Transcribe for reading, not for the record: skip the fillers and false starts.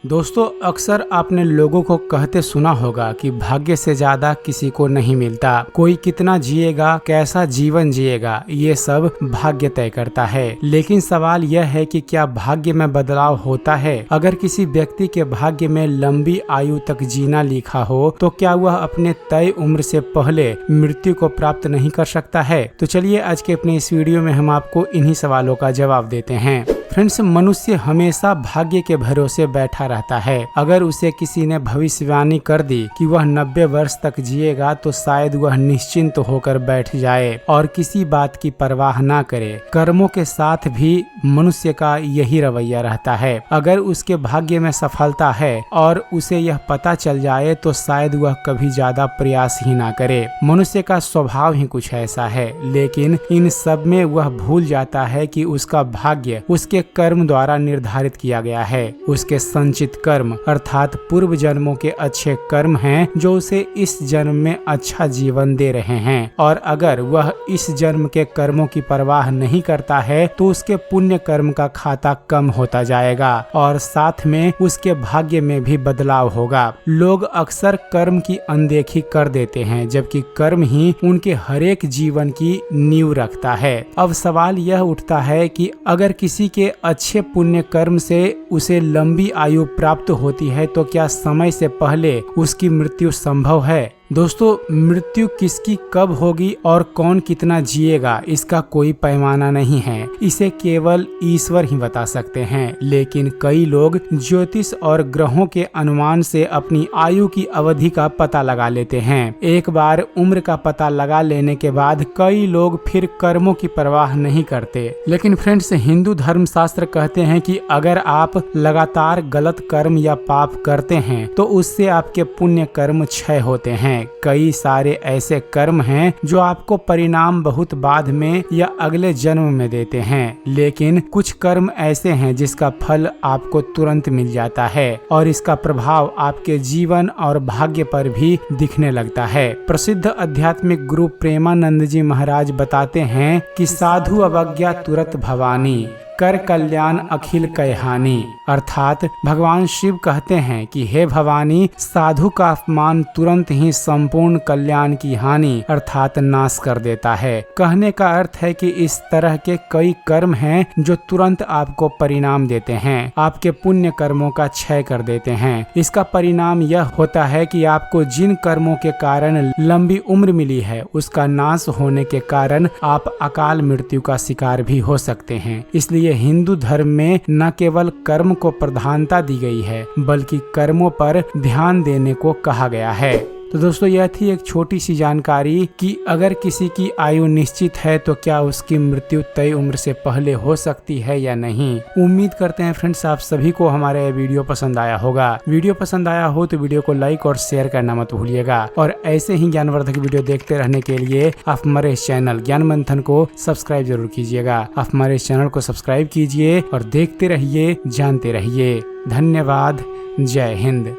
दोस्तों, अक्सर आपने लोगों को कहते सुना होगा कि भाग्य से ज्यादा किसी को नहीं मिलता। कोई कितना जिएगा, कैसा जीवन जिएगा, ये सब भाग्य तय करता है। लेकिन सवाल यह है कि क्या भाग्य में बदलाव होता है? अगर किसी व्यक्ति के भाग्य में लंबी आयु तक जीना लिखा हो तो क्या वह अपने तय उम्र से पहले मृत्यु को प्राप्त नहीं कर सकता है? तो चलिए आज के अपने इस वीडियो में हम आपको इन्हीं सवालों का जवाब देते हैं। फ्रेंड्स, मनुष्य हमेशा भाग्य के भरोसे बैठा रहता है। अगर उसे किसी ने भविष्यवाणी कर दी कि वह 90 वर्ष तक जिएगा तो शायद वह निश्चिंत होकर बैठ जाए और किसी बात की परवाह ना करे। कर्मों के साथ भी मनुष्य का यही रवैया रहता है। अगर उसके भाग्य में सफलता है और उसे यह पता चल जाए तो शायद वह कभी ज्यादा प्रयास ही ना करे। मनुष्य का स्वभाव ही कुछ ऐसा है। लेकिन इन सब में वह भूल जाता है कि उसका भाग्य उसके कर्म द्वारा निर्धारित किया गया है। उसके संचित कर्म अर्थात पूर्व जन्मों के अच्छे कर्म हैं जो उसे इस जन्म में अच्छा जीवन दे रहे हैं। और अगर वह इस जन्म के कर्मों की परवाह नहीं करता है तो उसके पुण्य कर्म का खाता कम होता जाएगा और साथ में उसके भाग्य में भी बदलाव होगा। लोग अक्सर कर्म की अनदेखी कर देते हैं, जबकि कर्म ही उनके हरेक जीवन की नींव रखता है। अब सवाल यह उठता है कि अगर किसी के अच्छे पुण्य कर्म से उसे लंबी आयु प्राप्त होती है तो क्या समय से पहले उसकी मृत्यु संभव है? दोस्तों, मृत्यु किसकी कब होगी और कौन कितना जिएगा इसका कोई पैमाना नहीं है। इसे केवल ईश्वर ही बता सकते हैं। लेकिन कई लोग ज्योतिष और ग्रहों के अनुमान से अपनी आयु की अवधि का पता लगा लेते हैं। एक बार उम्र का पता लगा लेने के बाद कई लोग फिर कर्मों की परवाह नहीं करते। लेकिन फ्रेंड्स, हिंदू धर्म शास्त्र कहते हैं कि अगर आप लगातार गलत कर्म या पाप करते हैं तो उससे आपके पुण्य कर्म क्षय होते हैं। कई सारे ऐसे कर्म हैं जो आपको परिणाम बहुत बाद में या अगले जन्म में देते हैं। लेकिन कुछ कर्म ऐसे हैं जिसका फल आपको तुरंत मिल जाता है और इसका प्रभाव आपके जीवन और भाग्य पर भी दिखने लगता है। प्रसिद्ध आध्यात्मिक गुरु प्रेमानंद जी महाराज बताते हैं कि साधु अवज्ञा तुरत भवानी, कर कल्याण अखिल कहानी। अर्थात भगवान शिव कहते हैं कि हे भवानी, साधु का अपमान तुरंत ही संपूर्ण कल्याण की हानि अर्थात नाश कर देता है। कहने का अर्थ है कि इस तरह के कई कर्म हैं जो तुरंत आपको परिणाम देते हैं, आपके पुण्य कर्मों का क्षय कर देते हैं। इसका परिणाम यह होता है कि आपको जिन कर्मों के कारण लंबी उम्र मिली है उसका नाश होने के कारण आप अकाल मृत्यु का शिकार भी हो सकते हैं। इसलिए हिंदू धर्म में न केवल कर्म को प्रधानता दी गई है बल्कि कर्मों पर ध्यान देने को कहा गया है। तो दोस्तों, यह थी एक छोटी सी जानकारी कि अगर किसी की आयु निश्चित है तो क्या उसकी मृत्यु तय उम्र से पहले हो सकती है या नहीं। उम्मीद करते हैं फ्रेंड्स आप सभी को हमारा यह वीडियो पसंद आया होगा। वीडियो पसंद आया हो तो वीडियो को लाइक और शेयर करना मत भूलिएगा। और ऐसे ही ज्ञानवर्धक वीडियो देखते रहने के लिए आप हमारे इस चैनल ज्ञान मंथन को सब्सक्राइब जरूर कीजिएगा। आप हमारे इस चैनल को सब्सक्राइब कीजिए और देखते रहिए, जानते रहिए। धन्यवाद। जय हिंद।